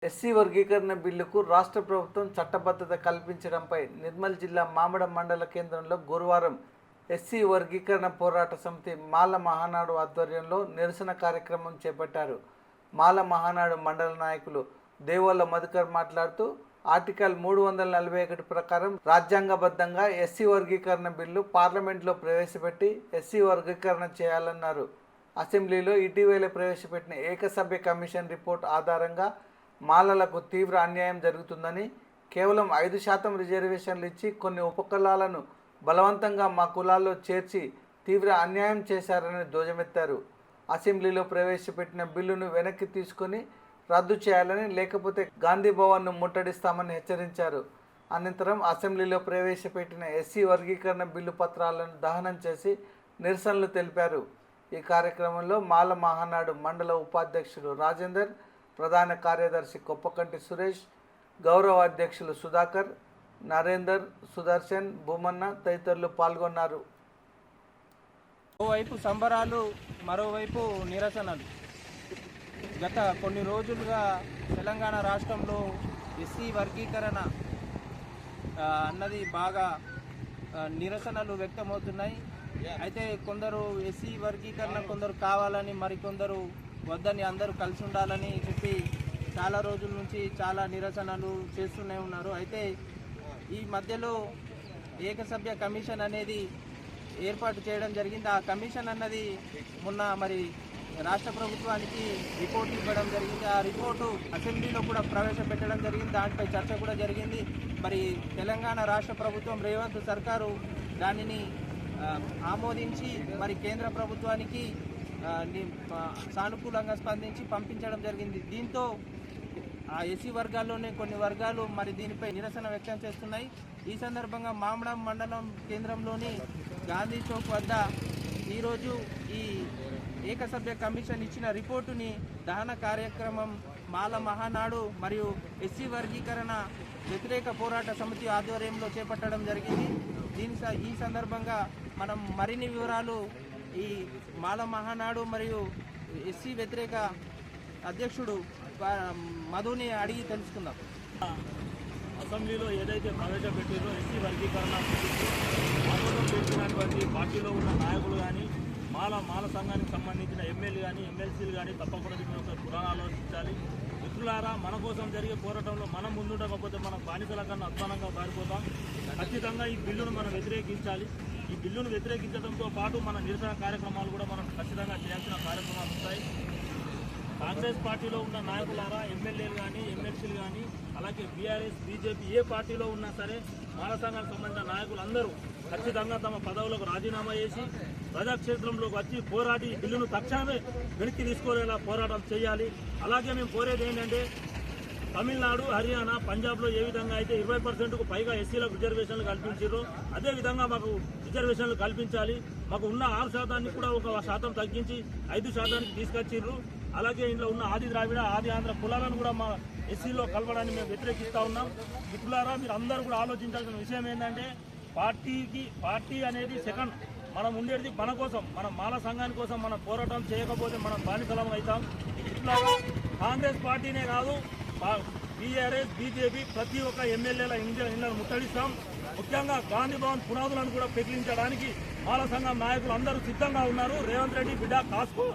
SC వర్గీకరణ బిల్లుకు రాష్ట్ర ప్రభుత్వం చట్టబద్ధత కల్పించడంపై నిర్మల్ జిల్లా మామిడం మండల కేంద్రంలో గురువారం ఎస్సీ వర్గీకరణ పోరాట సమితి మాల మహానాడు ఆధ్వర్యంలో నిరసన కార్యక్రమం చేపట్టారు. మాల మహానాడు మండల నాయకులు దేవోల మధుకర్ మాట్లాడుతూ ఆర్టికల్ 341 ప్రకారం రాజ్యాంగబద్ధంగా ఎస్సీ వర్గీకరణ బిల్లు పార్లమెంట్లో ప్రవేశపెట్టి ఎస్సీ వర్గీకరణ చేయాలన్నారు. అసెంబ్లీలో ఇటీవల ప్రవేశపెట్టిన ఏకసభ్య కమిషన్ రిపోర్ట్ ఆధారంగా మాలలకు తీవ్ర అన్యాయం జరుగుతుందని, కేవలం 5% రిజర్వేషన్లు ఇచ్చి కొన్ని ఉపకులాలను బలవంతంగా మా కులాల్లో చేర్చి తీవ్ర అన్యాయం చేశారని ధ్వజమెత్తారు. అసెంబ్లీలో ప్రవేశపెట్టిన బిల్లును వెనక్కి తీసుకొని రద్దు చేయాలని, లేకపోతే గాంధీ భవన్ను ముట్టడిస్తామని హెచ్చరించారు. అనంతరం అసెంబ్లీలో ప్రవేశపెట్టిన ఎస్సీ వర్గీకరణ బిల్లు పత్రాలను దహనం చేసి నిరసనలు తెలిపారు. ఈ కార్యక్రమంలో మాల మహానాడు మండల ఉపాధ్యక్షుడు రాజేందర్, ప్రధాన కార్యదర్శి కొప్పకంటి సురేష్, గౌరవ అధ్యక్షులు సుధాకర్, నరేందర్, సుదర్శన్, భూమన్న తదితరులు పాల్గొన్నారు. ఓవైపు సంబరాలు, మరోవైపు నిరసనలు. గత కొన్ని రోజులుగా తెలంగాణ రాష్ట్రంలో ఎస్సీ వర్గీకరణ అన్నది బాగా నిరసనలు వ్యక్తమవుతున్నాయి. అయితే కొందరు ఎస్సీ వర్గీకరణ కొందరు కావాలని, మరికొందరు వద్దని, అందరూ కలిసి ఉండాలని చెప్పి చాలా రోజుల నుంచి చాలా నిరసనలు చేస్తూనే ఉన్నారు. అయితే ఈ మధ్యలో ఏకసభ్య కమిషన్ అనేది ఏర్పాటు చేయడం జరిగింది. ఆ కమిషన్ అన్నది మొన్న రాష్ట్ర ప్రభుత్వానికి రిపోర్ట్ ఇవ్వడం జరిగింది. ఆ రిపోర్టు అసెంబ్లీలో కూడా ప్రవేశపెట్టడం జరిగింది. దానిపై చర్చ కూడా జరిగింది. తెలంగాణ రాష్ట్ర ప్రభుత్వం, రేవంత్ సర్కారు దానిని ఆమోదించి కేంద్ర ప్రభుత్వానికి సానుకూలంగా స్పందించి పంపించడం జరిగింది. దీంతో ఆ ఎస్సీ వర్గాల్లోనే కొన్ని వర్గాలు దీనిపై నిరసన వ్యక్తం చేస్తున్నాయి. ఈ సందర్భంగా మామిడం మండలం కేంద్రంలోని గాంధీ చౌక్ వద్ద ఈరోజు ఈ ఏకసభ్య కమిషన్ ఇచ్చిన రిపోర్టుని దహన కార్యక్రమం మాల మహానాడు మరియు ఎస్సీ వర్గీకరణ వ్యతిరేక పోరాట సమితి ఆధ్వర్యంలో చేపట్టడం జరిగింది. ఈ సందర్భంగా మనం మరిన్ని వివరాలు ఈ మాల మహానాడు మరియు ఎస్సీ వ్యతిరేక అధ్యక్షుడు మధుని అడిగి తెలుసుకుందాం. అసెంబ్లీలో ఏదైతే ప్రవేశపెట్టారో ఎస్సీ వర్గీకరణ ఆమోదం చేసినటువంటి పార్టీలో ఉన్న నాయకులు కానీ, మాల సంఘానికి సంబంధించిన ఎమ్మెల్యే కానీ, ఎమ్మెల్సీలు కానీ తప్పకుండా దీన్ని ఒక పురాణాలు ఆలోచించాలి. మిత్రులారా, మన కోసం జరిగే పోరాటంలో మనం ముందుండకపోతే మనం బానిసల కన్నా అధ్వానంగా పారిపోతాం. ఖచ్చితంగా ఈ బిల్లును మనం వ్యతిరేకించాలి. ఈ బిల్లును వ్యతిరేకించడంతో పాటు మన నిరసన కార్యక్రమాలు కూడా మనం ఖచ్చితంగా చేయాల్సిన కార్యక్రమాలు ఉంటాయి. కాంగ్రెస్ పార్టీలో ఉన్న నాయకులారా, ఎమ్మెల్యేలు కానీ, ఎమ్మెల్సీలు కానీ, అలాగే బీఆర్ఎస్, బీజేపీ ఏ పార్టీలో ఉన్నా సరే మాల సంఘానికి సంబంధించిన నాయకులు అందరూ ఖచ్చితంగా తమ పదవులకు రాజీనామా చేసి ప్రజాక్షేత్రంలోకి వచ్చి పోరాడి బిల్లును తక్షణమే వెనక్కి తీసుకునేలా పోరాటం చేయాలి. అలాగే మేము కోరేది ఏంటంటే, తమిళనాడు, హర్యానా, పంజాబ్లో ఏ విధంగా అయితే 20%కు పైగా ఎస్సీలకు రిజర్వేషన్లు కల్పించారో అదేవిధంగా మాకు రిజర్వేషన్లు కల్పించాలి. మాకు ఉన్న 6% కూడా 1% తగ్గించి 5%కి తీసుకొచ్చిర్రు. అలాగే ఇంట్లో ఉన్న ఆది ద్రావిడ, ఆది ఆంధ్ర కులాలను కూడా మా ఎస్సీలో కలపడాన్ని మేము వ్యతిరేకిస్తూ ఉన్నాం. మిత్రులారా, మీరు అందరూ కూడా ఆలోచించాల్సిన విషయం ఏంటంటే, పార్టీ అనేది సెకండ్. మనం ఉండేది మన కోసం, మన మాల సంఘాని కోసం. మనం పోరాటం చేయకపోతే మనం బానిసలం అవుతాం. మిత్రులారా, కాంగ్రెస్ పార్టీనే కాదు, బీఆర్ఎస్, బీజేపీ ప్రతి ఒక్క ఎమ్మెల్యేల ఇళ్లను ముట్టడిస్తాం. ముఖ్యంగా గాంధీ భవన్ పునాదులను కూడా పెకిలించడానికి మాల సంఘం నాయకులు అందరూ సిద్ధంగా ఉన్నారు. రేవంత్ రెడ్డి, బిడ్డ కాసుకో,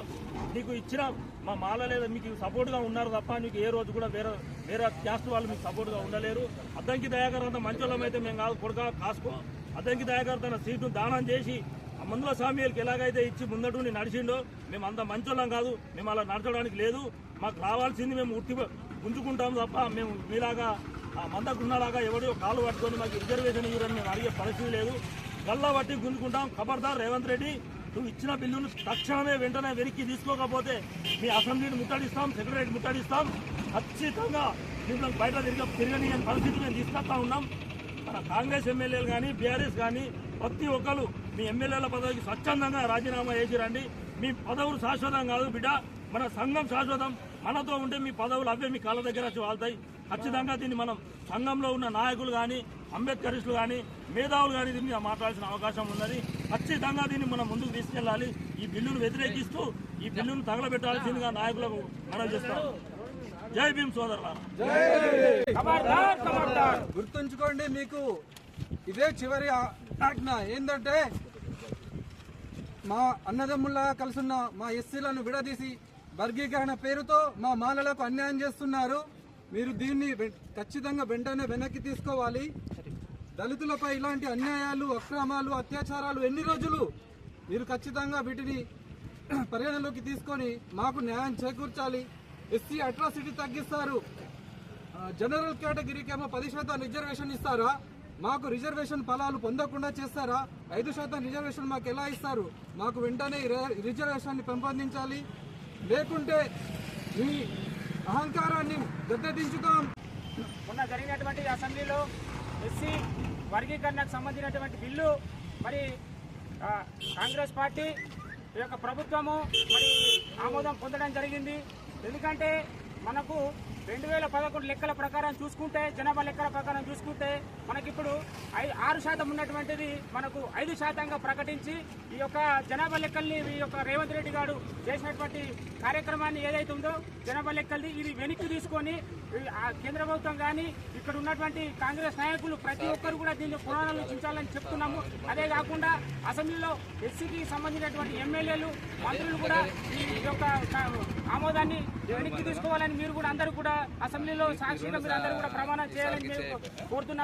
నీకు ఇచ్చిన మా మాల లేదా మీకు సపోర్ట్గా ఉన్నారు తప్ప నీకు ఏ రోజు కూడా వేరే క్యాస్ట్ వాళ్ళు మీకు సపోర్ట్గా ఉండలేరు. అద్దంకి దయాకర్ అంత మంచోళ్ళం అయితే మేము కాదు, కొడుక కాసుకో. అద్దంకి దయాకర్ తన సీటును దానం చేసి మందుల స్వామికి ఎలాగైతే ఇచ్చి ముందటుండి నడిచిండో మేము అంత మంచోళ్ళం కాదు. మేము అలా నడచడానికి లేదు. మాకు రావాల్సింది మేము గుంజుకుంటాం తప్ప మేము మీలాగా మందకున్నలాగా ఎవడో కాలు పట్టుకొని మాకు రిజర్వేషన్ ఇవ్వరని మేము అడిగే పరిస్థితి లేదు. గల్లా బట్టి గుంజుకుంటాం. ఖబర్దార్ రేవంత్ రెడ్డి, నువ్వు ఇచ్చిన బిల్లును తక్షణమే వెంటనే వెనక్కి తీసుకోకపోతే మీ అసెంబ్లీని ముట్టడిస్తాం, సెక్రటరీ ముట్టడిస్తాం. ఖచ్చితంగా మిమ్మల్ని బయట తిరగని పరిస్థితి మేము తీసుకొస్తా ఉన్నాం. మన కాంగ్రెస్ ఎమ్మెల్యేలు కానీ, బీఆర్ఎస్ కానీ ప్రతి ఒక్కరు మీ ఎమ్మెల్యేల పదవికి స్వచ్ఛందంగా రాజీనామా చేసి రండి. మీ పదవులు శాశ్వతం కాదు బిడ్డ, మన సంఘం శాశ్వతం. మనతో ఉంటే మీ పదవులు అవే మీ కాళ్ళ దగ్గర వచ్చి వాళ్తాయి. ఖచ్చితంగా దీన్ని మనం సంఘంలో ఉన్న నాయకులు కానీ, అంబేద్కరిస్టులు కానీ, మేధావులు కానీ దీన్ని మాట్లాడాల్సిన అవకాశం ఉన్నది. ఖచ్చితంగా దీన్ని మనం ముందుకు తీసుకెళ్లాలి. ఈ బిల్లును వ్యతిరేకిస్తూ ఈ బిల్లును తగలబెట్టాల్సిందిగా నాయకులకు మనం చేస్తాం. జై భీమ్ సోదరులారా. గుర్తుంచుకోండి, మీకు ఇదే చివరి ఆజ్ఞ. ఏంటంటే మా అన్నదమ్ముల్లా కలుసున్న మా ఎస్సీలను విడదీసి వర్గీకరణ పేరుతో మా మాలలకు అన్యాయం చేస్తున్నారు. మీరు దీన్ని ఖచ్చితంగా వెంటనే వెనక్కి తీసుకోవాలి. దళితులపై ఇలాంటి అన్యాయాలు, అక్రమాలు, అత్యాచారాలు ఎన్ని రోజులు? మీరు ఖచ్చితంగా వీటిని పరిగణలోకి తీసుకొని మాకు న్యాయం చేకూర్చాలి. ఎస్సీ అట్రాసిటీ తగ్గిస్తారు, జనరల్ కేటగిరీకి ఏమో 10% రిజర్వేషన్ ఇస్తారా? మాకు రిజర్వేషన్ ఫలాలు పొందకుండా చేస్తారా? 5% రిజర్వేషన్ మాకు ఎలా ఇస్తారు? మాకు వెంటనే రిజర్వేషన్ పెంపొందించాలి. లేకుంటే మీ అహంకారాన్ని గద్దెదించుతాం. మొన్న జరిగినటువంటి అసెంబ్లీలో ఎస్సీ వర్గీకరణకు సంబంధించినటువంటి బిల్లు మరి కాంగ్రెస్ పార్టీ ఈ యొక్క ప్రభుత్వము మరి ఆమోదం పొందడం జరిగింది. ఎందుకంటే మనకు 2011 లెక్కల ప్రకారం చూసుకుంటే, జనాభా లెక్కల ప్రకారం చూసుకుంటే మనకిప్పుడు 6% ఉన్నటువంటిది మనకు 5%గా ప్రకటించి ఈ యొక్క జనాభా లెక్కల్ని ఈ యొక్క రేవంత్ రెడ్డి గారు చేసినటువంటి కార్యక్రమాన్ని ఏదైతే ఉందో జనాభా లెక్కల్ని ఇది వెనక్కి తీసుకొని కేంద్ర ప్రభుత్వం కానీ ఇక్కడ ఉన్నటువంటి కాంగ్రెస్ నాయకులు ప్రతి ఒక్కరు కూడా దీన్ని పునరాలోచించాలని చెప్తున్నాము. అదే కాకుండా అసెంబ్లీలో ఎస్సీకి సంబంధించినటువంటి ఎమ్మెల్యేలు, మంత్రులు కూడా ఈ యొక్క ఆమోదాన్ని వెనక్కి తీసుకోవాలని మీరు కూడా అందరూ కూడా అసెంబ్లీలో సాక్షిగా మీరు అందరూ కూడా ప్రమాణం చేయాలని మేము కోరుతున్నాము.